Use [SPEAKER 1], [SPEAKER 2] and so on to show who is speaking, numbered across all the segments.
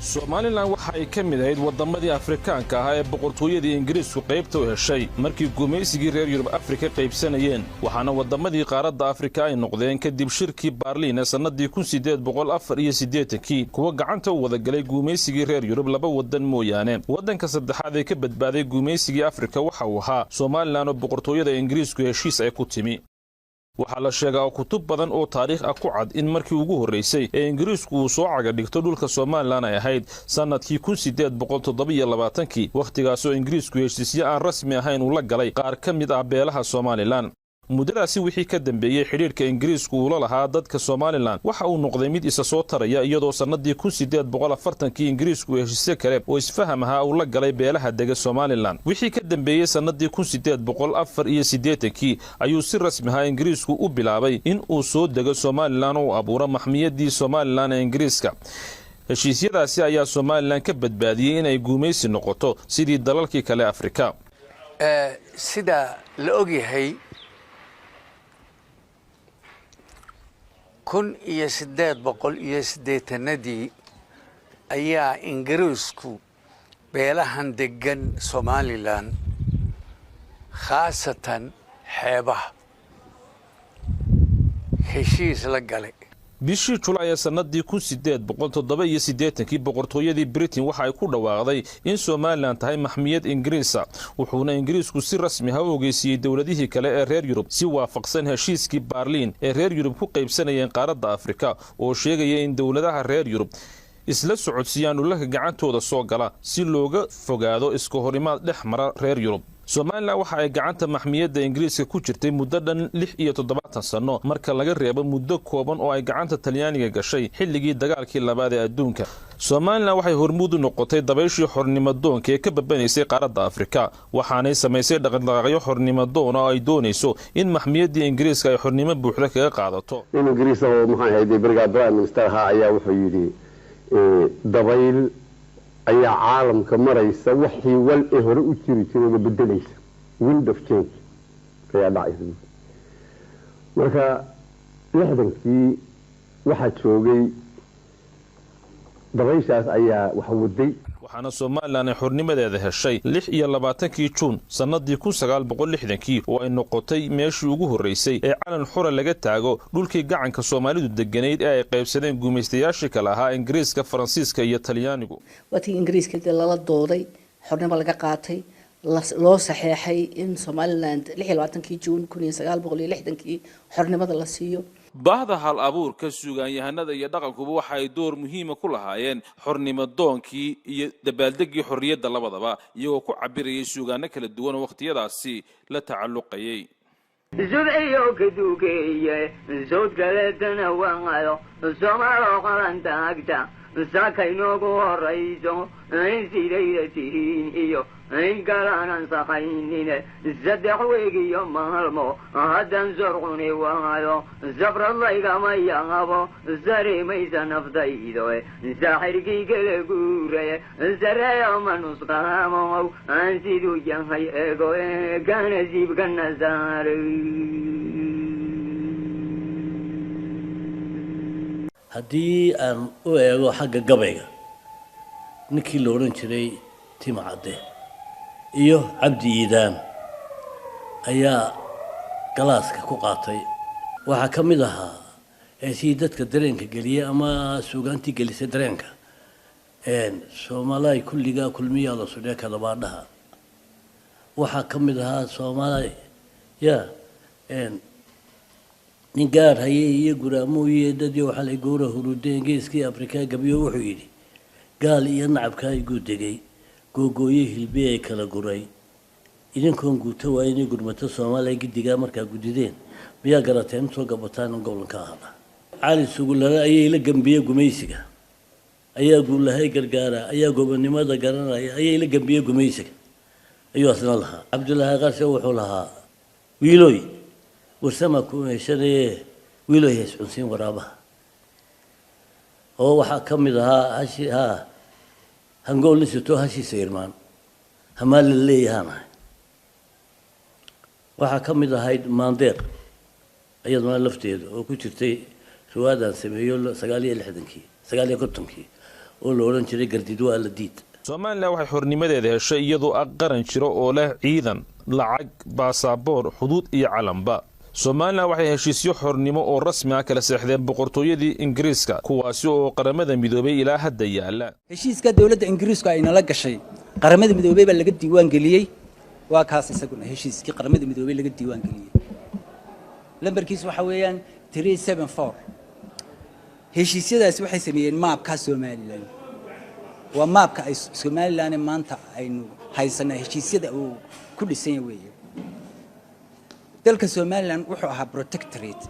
[SPEAKER 1] Somaliland waxa ay ka mid ahayd waddamadii Afrikaanka ah ee boqortooyadii Ingiriisku qaybta u heshay markii gumaysigii reer Yurub Afrika qaybsanayeen waxaana waddamadii qaaradda Afrika ay noqdeen kadib shirkii Berlin ee sanadii 1884 kuwa gacanta u wada galay gumaysigii reer Yurub laba waddan mooyaane waddanka saddexaad ee ka badbaaday gumaysigii Afrika waxa uu ahaa Somaliland oo boqortooyada Ingiriisku heshiis ay ku timi waxaa la sheegaa kutub badan oo taariikh ah ku cad in markii ugu horeysay ee Ingiriisku uu soo caga dhigto dhulka Somaliland ay ahayd sanadkii 1827 waqtigaas oo Ingiriisku heshiisyo aan rasmi ahayn uu la galay qaar ka mid ah beelaha Somaliland muddadaasi wixii ka dambeeyay xiriirka Ingiriisku uu la lahaa dadka Somaliland waxa uu noqday mid isa soo taraya iyadoo sanadii 1840 Ingiriisku heshiisyo kale oo isfaham ahaa uu la galay beelaha dega Somaliland wixii ka dambeeyay sanadii 1884 ayuu si rasmi ah Ingiriisku u bilaabay in uu soo dego Somaliland oo abuuro maxmiyadii Somaliland ee Ingiriiska heshiisyadaasi ayaa Somaliland ka badbaadiyay in ay guumaysi noqoto sidii dalalkii kale Afrika
[SPEAKER 2] sida la ogyahay kun iyo 880 ayaa Ingiriisku beelahan degan Somaliland khaasatan xeebaha heshiis la galay
[SPEAKER 1] bishii July sanadii 1887 boqortooyadii Britain waxa ay ku dhawaaqday in Somaliland tahay maxmiyad Ingiriisa wuxuuna Ingiriisku si rasmi ah u ogeysiyay dawladihii kale ee reer Yurub si waafaqsan heshiiskii Berlin ee reer Yurub ku qaybsanayeen qaaradda Afrika oo sheegaya in dawladaha reer Yurub isla socodsiiyaan dhulka gacantooda soo gala si looga fogaado iska horimaad dhex mara reer Yurub Somaliland waxa ay gacanta maxmiyadda Ingiriiska ku jirtay muddo dhan 76 sano marka laga reebo muddo kooban oo ay gacanta Talyaaniga gashay xilligii dagaalkii labaad ee adduunka Somaliland waxay hormuud u noqotay dabayshii xornimadoonka ee ka badbanaysay qaaradda Afrika waxaanay samaysay dhaqdhaqaaqyo xornimadoon oo ay doonayso in maxmiyaddii Ingiriiska ay xornimo buuxda kaga qaadato
[SPEAKER 3] Ingiriiska oo maxay ahayd brigadier minister ayaa wuxuu yiri dabayl ayaa caalamka maraysa wixii wal ee hore u jiri jiray bedelaysa wind of change ayaa dhacay marka lixdankii waxa joogay dabayshaas ayaa wax waday
[SPEAKER 1] waxaana Somaliland ay xornimadeeda heshay 26 Juun sanadii 1960 oo ay noqotay meeshii ugu horeysay ee calan xura laga taago dhulkii gacanka Soomaalidu deganeed ee ay qaybsadeen gumaystayaashii kala ahaa Ingiriiska Faransiiska iyo Talyaanigu
[SPEAKER 4] wati Ingiriiska lala dooday xornimo laga qaatay loo saxeexay in Somaliland 26 Juun 1960 xornimada la siiyo
[SPEAKER 1] bahda hal abuurka suugaanyahanada iyo dhaqankuba waxa ay door muhiim ah ku lahaayeen xornimadoonkii iyo dabaaldegii xorriyadda labadaba iyagoo ku cabirayay suugaano kala duwan waqtiyadaasi la tacalluqayay
[SPEAKER 5] زرعيو كدوكيه زود قلتنا وانغايو سمارو قلنتا اكتا ساكينوكو الرئيسو انسي ليلتين ايو ان قلانا ساقينين زدحويقي يوم هرمو هدن زرغوني وانغايو زفر الله قاما يغابو زري ميزا نفضايدو ساحركي قلقوري زرعيو منوس قامو انسيدو جنهي ايقو كان زيب كان زاري
[SPEAKER 6] haddii aan u eego xagga gabayga ninkii la oran jiray Timcade iyo Cabdi Iidaan ayaa galaaska ku qaatay waxa kamid ahaa si dadka dareenka galiya ama suugaantii gelisay dareenka Soomaaliya kulliga kulmiya la soo kala baadhaha waxa kamid ahaa Soomaaliya ningaar hayay iyo guraamoyee dadii waxa la goora hurudeen geeskii Afrika gabiyo wuxuu yiri gaal iyo nacabka ay guudegay googooye hilbi ay kala guray idinkoon guuto waa inay gurmato Soomaaliya gidiga markaa gudideen biya garateen soo gabataan gobolka ahada cali sugulada ayay la gambiyay gumaysiga ayaa guulahay gargaara ayaa gobonimada garanaya ayay la gambiyay gumaysiga ayuu asna lahaa Cabdullaahi Qarshe wuxuu lahaa wiiloy وسما كون شنو ويلو يسونسين ورابها هو waxa kamidha hashi ha hangool nisto hashi seerman hamal leeyahana waxa kamid ahayd maandeer ayaduna lafteedu oo ku jirtay suwaadan sameeyo 960 950 oo la odhan jiray gardidwaa la diid.
[SPEAKER 1] Soomaaliland waxay xornimadeeda heshay iyadoo qaran jiro oo leh ciidan, lacag, baasaboor, xuduud iyo calanba. Soomaaliland waxay heshiisyo xornimo oo rasmi ah kala saxdeen boqortooyadii Ingiriiska kuwaasi oo qaramada midoobay ilaa hadda yaala.
[SPEAKER 7] heshiiska dawladda Ingiriisku ay nala gashay qaramada midoobay baa laga diiwaan galiyay waa kaas isaguna heshiiskii qaramada midoobay laga diiwaan galiyay lambarkiisu waxa weeyaan 374 heshiisyadaasi waxay sameeyeen maapka Soomaaliland waa maapka ay Soomaaliland maanta aynu haysanaa heshiisyada uu ku dhisan yahay dalka Soomaaliland wuxuu ahaa protectorate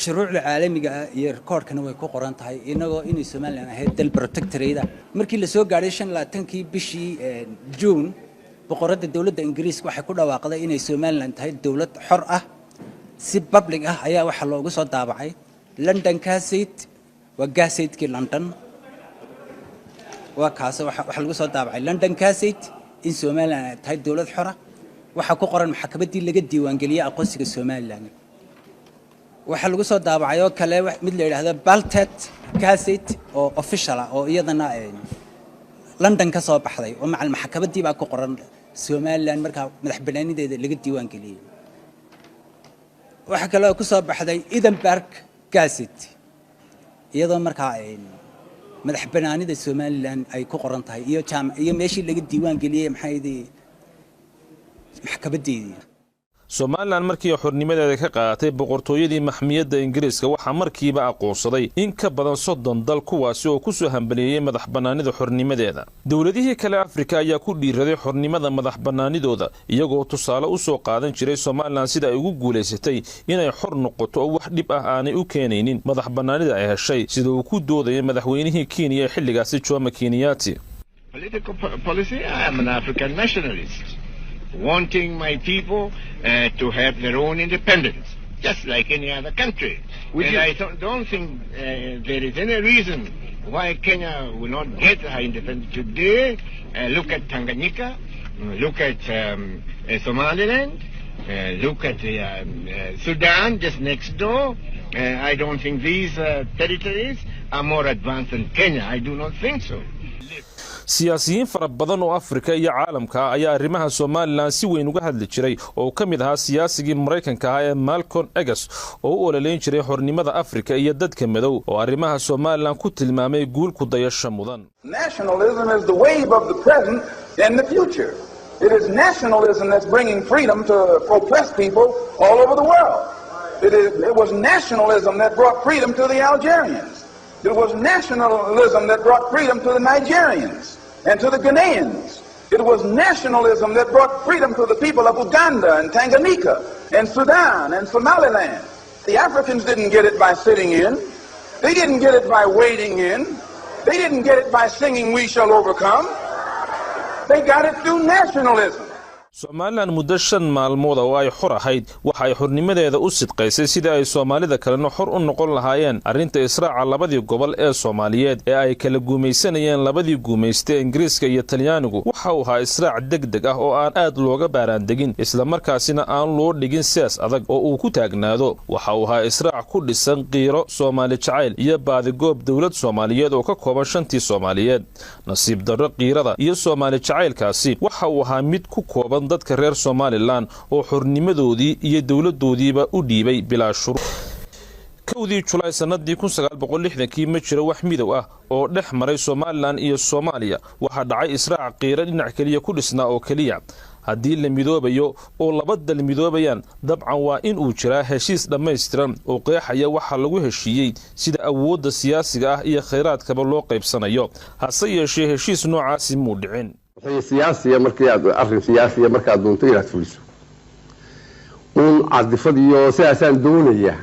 [SPEAKER 7] shuruucda caalamiga ah iyo rekoorkana way ku qoran tahay inagoo in Soomaaliland ahayd dal protectorate markii la soo gaaray 25kii bishii June boqorada dawladda Ingiriiska waxay ku dhawaaqday in Soomaaliland tahay dawlad xor ah si public ah ayaa waxa loogu soo daabacay London Gazette waa Gazette-kii London waa kaas waxa lagu soo daabacay London Gazette in Soomaaliland tahay dawlad xor ah waxa ku qoran maxkamaddii laga diiwaan galiyay aqoonsiga Soomaaliland waxa lagu soo daabacay oo kale mid la yiraahdo Baltet Gazette oo official ah oo iyadana London ka soo baxday oo macal maxkamaddii baa ku qoran Soomaaliland marka madaxbannaanideeda laga diiwaan galiyay waxa kale oo ku soo baxday Edinburgh Gazette iyadoo marka madaxbannaanida Soomaaliland ay ku qoran tahay iyo meeshii laga diiwaan galiyay maxay maxkamadeedii
[SPEAKER 1] Soomaaliland markii xornimadeeda ka qaadatay boqortooyadii maxmiyadda Ingiriiska waxa markiiba aqoonsaday in ka badan 30 dal kuwaasi oo ku soo hambaliyay madaxbannaanida xornimadeeda. Dawladihii kale Afrika ayaa ku dhiiraday xornimada madaxbannaanidooda iyagoo tusaale u soo qaadan jiray Soomaaliland sida ay ugu guuleysatay inay xor noqoto oo wax dhib ah aanay u keenaynin madaxbannaanida ay heshay sida uu ku doodayay madaxweynihii Kenya ee xilligaasi Jomo Kenyatta.
[SPEAKER 8] Political policy, I am an African nationalist. Wanting my people to have their own independence, just like any other country. I don't think there is any reason why Kenya will not get her independence today. Look at Tanganyika, look at Somaliland, look at Sudan just next door. I don't think these territories are more advanced than Kenya. I do not think so.
[SPEAKER 1] siyaasiyiin fara badan oo Afrika iyo caalamka ayaa arrimaha Soomaaliland si weyn uga hadli jiray oo kamid ahaa siyaasigii Mareykanka ah ee Malcolm X oo u ololeyn jiray xornimada Afrika iyo dadka madow oo arrimaha Soomaaliland ku tilmaamay guul ku dayasho mudan.
[SPEAKER 9] Nationalism is the wave of the present and the future. It is nationalism that's bringing freedom to oppressed people all over the world. It was nationalism that brought freedom to the Algerians. It was nationalism that brought freedom to the Nigerians and to the Ghanaians. It was nationalism that brought freedom to the people of Uganda and Tanganyika and Sudan and Somaliland. The Africans didn't get it by sitting in. They didn't get it by waiting in. They didn't get it by singing "We Shall Overcome." They got it through nationalism.
[SPEAKER 1] Soomaaliland muddo 5 maalmood oo ay xor ahayd waxa ay xornimadeeda u sidqaysay sida ay Soomaalida kalena xor u noqon lahaayeen arinta Israaca labadii gobol ee Soomaaliyeed ee ay kala guumaysanayeen labadii guumaystay Ingiriiska iyo Talyaanigu waxa uu ahaa Israac degdeg ah oo aan aad looga baaraan degin isla markaasina aan loo dhigin siyaas adag oo uu ku taagnaado waxa uu ahaa Israac ku dhisan qiiro Soomaali jacayl iyo baadigoob dawlad Soomaaliyeed oo ka kooban 5 Soomaaliyeed nasiib darro qiirada iyo Soomaali jacaylkaasi waxa uu ahaa mid ku kooban dadka reer Somaliland oo xornimadoodii iyo dawladoodiiba u dhiibay bilaa shuruud. Kowdii July sanadii 1960 ma jiro wax midow ah oo dhex maray Somaliland iyo Soomaaliya waxa dhacay Israac qiiro dhinac kaliya ku dhisnaa oo kaliya haddii la midoobayo oo laba dal midoobayaan dabcan waa in uu jiraa heshiis dhammaystiran oo qeexaya waxa lagu heshiiyey sida awoodda siyaasiga ah iyo kheyraadkaba loo qaybsanayo hase yeeshee heshiis noocaasi muu dhicin.
[SPEAKER 3] siyaasiya markii aad arrin siyaasiya marka aad doonto inaad fuliso cadifadiyo siyaasaan doonaya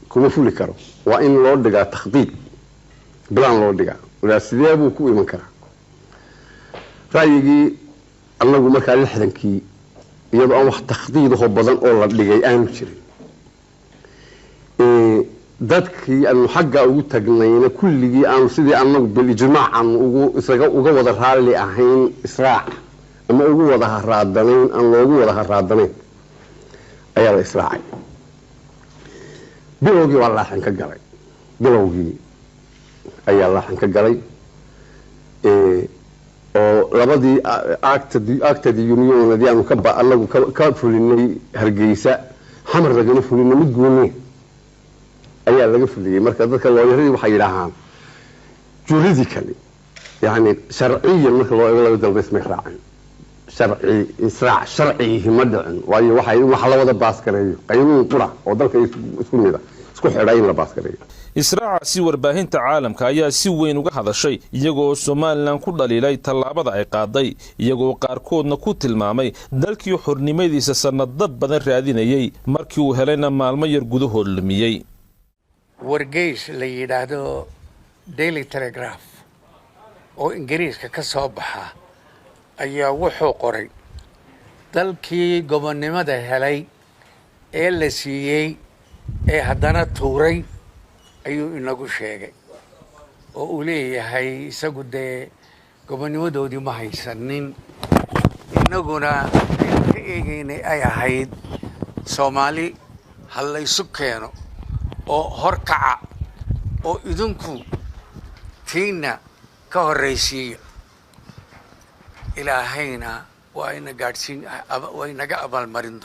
[SPEAKER 3] kuma fuli karo waa in loo dhigaa takhdiid plan loo dhigaa wala sidee buu ku iman karaa raayigii annagu markaa 60kii iyadoo aan wax takhdiid oo badan oo la dhigay aanu jirin dadkii aanu xagga ugu tagnayna kulligii aanu sidii annagu bil ijmaacan uga wada raali ahayn Israac ama ugu wada haraadanayn aan loogu wada haraadanayn ayaa la israacay bilowgii waa laaxan ka galay bilowgii ayaa laaxan ka galay oo labadii actadi unionadii aanu anagu ka fulinay Hargeysa xamar lagana fulinay mid gooni ayaa laga fuliyay marka dadka looyaradii waxay yiraahdaan juridically yani sharciyan marka loo eego laga dalbay isma raacin sharci israac sharci ma dhicin waayo waxa la wada baas gareeyo qaynuun qura oo dalka isku mid ah isku xidhay in la baas gareeyo
[SPEAKER 1] israacaasi warbaahinta caalamka ayaa si weyn uga hadashay iyagoo Somaliland ku dhaliilay tallaabada ay qaaday iyagoo qaarkoodna ku tilmaamay dalkii xornimadiisa sanadad badan raadinayay markii uu helayna maalmo yar gudahood lumiyay
[SPEAKER 2] wargeys la yiraahdo Daily Telegraph oo Ingiriiska ka soo baxa ayaa wuxuu qoray dalkii gobonnimada helay ee la siiyay ee haddana tuuray ayuu inagu sheegay oo uu leeyahay isagu dee gobonnimadoodii ma haysanin inaguna ka eegaynay ay ahayd Soomaali hal la isu keeno oo horkaca oo idinku tiina ka horreysiiyo ilaahayna waa inaga abaalmarin